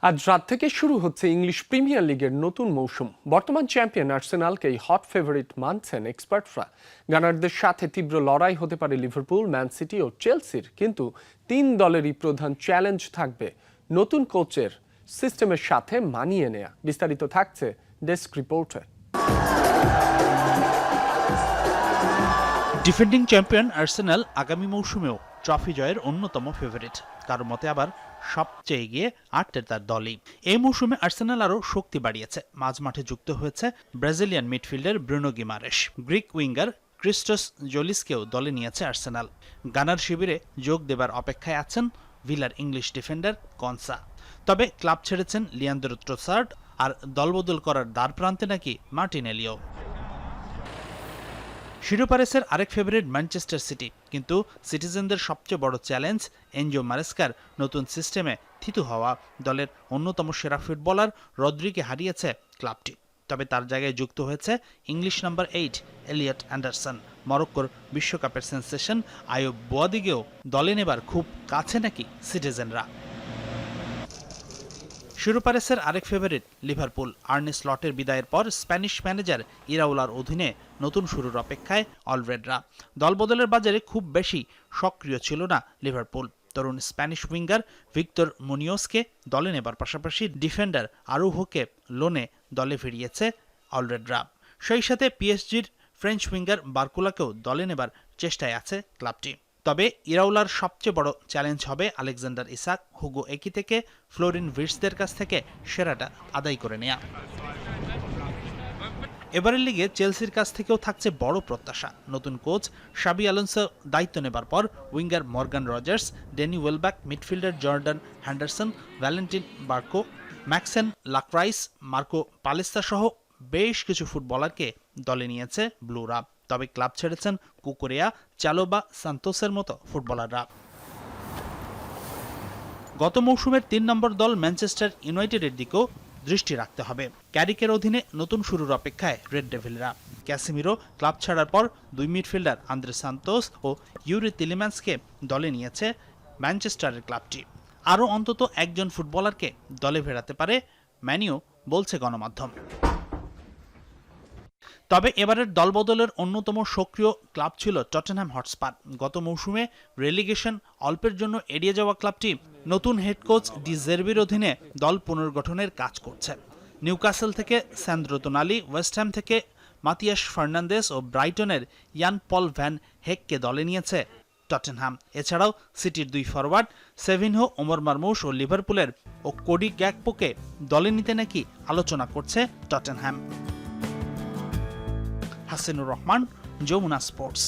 আজ রাত থেকে শুরু হচ্ছে ইংলিশ প্রিমিয়ার লিগের নতুন মৌসুম। বর্তমান চ্যাম্পিয়ন আর্সেনালকেই হট ফেভারিট মানছেন এক্সপার্টরা। গানারদের সাথে তীব্র লড়াই হতে পারে লিভারপুল, ম্যান সিটি ও চেলসির, কিন্তু তিন দলেরই প্রধান চ্যালেঞ্জ থাকবে নতুন কোচের সিস্টেমের সাথে মানিয়ে নেয়া। বিস্তারিত থাকছে ডেস্ক রিপোর্টে। ডিফেন্ডিং চ্যাম্পিয়ন আর্সেনাল আগামী মৌসুমেও ট্রফি জয়ের অন্যতম ফেভারিট, কারো মতে আবার সবচেয়ে এগিয়ে আর্টেতার দলই। এই মৌসুমে আর্সেনাল আরও শক্তি বাড়িয়েছে। মাঝমাঠে যুক্ত হয়েছে Brazilian midfielder Bruno Guimaraes, Greek winger Christos জোলিসকেও দলে নিয়েছে আর্সেনাল। গানার শিবিরে যোগ দেবার অপেক্ষায় আছেন ভিলার ইংলিশ ডিফেন্ডার কনসা। তবে ক্লাব ছেড়েছেন লিয়ান্দ্রো ট্রোসার্ড, আর দলবদল করার দ্বার প্রান্তে নাকি মার্টিনেলিও। শিরোপা রেসের আরেক ফেভারিট ম্যানচেস্টার সিটি, কিন্তু সিটিজেনদের সবচেয়ে বড় চ্যালেঞ্জ এনজো মারেস্কার নতুন সিস্টেমে থিতু হওয়া। দলের অন্যতম সেরা ফুটবলার রদ্রিকে হারিয়েছে ক্লাবটি, তবে তার জায়গায় যুক্ত হয়েছে ইংলিশ নাম্বার 8 এলিয়ট অ্যান্ডারসন। মরক্কোর বিশ্বকাপের সেন্সেশন আয়ুব বোয়াদিকেও দলে নেবার খুব কাছে নাকি সিটিজেনরা। শিরোপা রেসের আরেক ফেভারিট লিভারপুল। আর্নে স্লটের বিদায়ের পর স্প্যানিশ ম্যানেজার ইরাউলার অধীনে নতুন শুরুর অপেক্ষায় অলরেডরা। দলবদলের বাজারে খুব বেশি সক্রিয় ছিল না লিভারপুল। তরুণ স্প্যানিশ উইঙ্গার ভিক্টর মুনিওসকে দলে নেবার পাশাপাশি ডিফেন্ডার আরুহোকে লোনে দলে ফিরিয়েছে অলরেডরা। সেই সাথে পিএসজির ফ্রেঞ্চ উইঙ্গার বার্কুলাকেও দলে নেবার চেষ্টায় আছে ক্লাবটি। তবে ইরাউলার সবচেয়ে বড় চ্যালেঞ্জ হবে আলেকজান্ডার ইসাক, হুগো একিতিকে, ফ্লোরিন ভির্টসদের কাছ থেকে সেরাটা আদায় করে নেয়া। এবারের লিগে চেলসির কাছ থেকেও থাকছে বড় প্রত্যাশা। নতুন কোচ শাবি আলোনসো দায়িত্ব নেবার পর winger Morgan Rogers, Danny Welbeck, midfielder Jordan Henderson, Valentin Barco, Maxence Lacroix, Marco Palestra সহ বেশ কিছু ফুটবলারকে দলে নিয়েছে ব্লুরা। তবে ক্লাব ছেড়েছেন কুকুরেয়া, চালোবা, সান্তোসের মতো ফুটবলাররা। গত মৌসুমের 3 নম্বর দল ম্যানচেস্টার ইউনাইটেডের দিকেও দৃষ্টি রাখতে হবে। ক্যারিকের অধীনে নতুন শুরুর অপেক্ষায় রেড ডেভিলরা। ক্যাসিমিরো ক্লাব ছাড়ার পর দুই মিডফিল্ডার আন্দ্রে সান্তোস ও ইউরি তিলেম্যান্সকে দলে নিয়েছে ম্যানচেস্টারের ক্লাবটি। আরও অন্তত একজন ফুটবলারকে দলে ফেরাতে পারে ম্যানিউ, বলছে গণমাধ্যম। তবে এবারের দলবদলের অন্যতম সক্রিয় ক্লাব ছিল টটেনহ্যাম হটস্পার। গত মৌসুমে রেলিগেশন অল্পের জন্য এড়িয়ে যাওয়া ক্লাবটি নতুন হেড কোচ ডি জেরবির অধীনে দল পুনর্গঠনের কাজ করছে। নিউক্যাসল থেকে স্যান্দ্রো তোনালি, ওয়েস্ট হ্যাম থেকে মাতিয়াস ফার্নান্দেস ও ব্রাইটনের ইয়ান পল ভ্যান হেককে দলে নিয়েছে টটেনহ্যাম। এছাড়াও সিটির দুই ফরওয়ার্ড সেভিনহো, ওমর মারমুশ ও লিভারপুলের ও কোডি গ্যাকপোকে দলে নিতে নাকি আলোচনা করছে টটেনহ্যাম। হাসিনুর রহমান, যমুনা স্পোর্টস।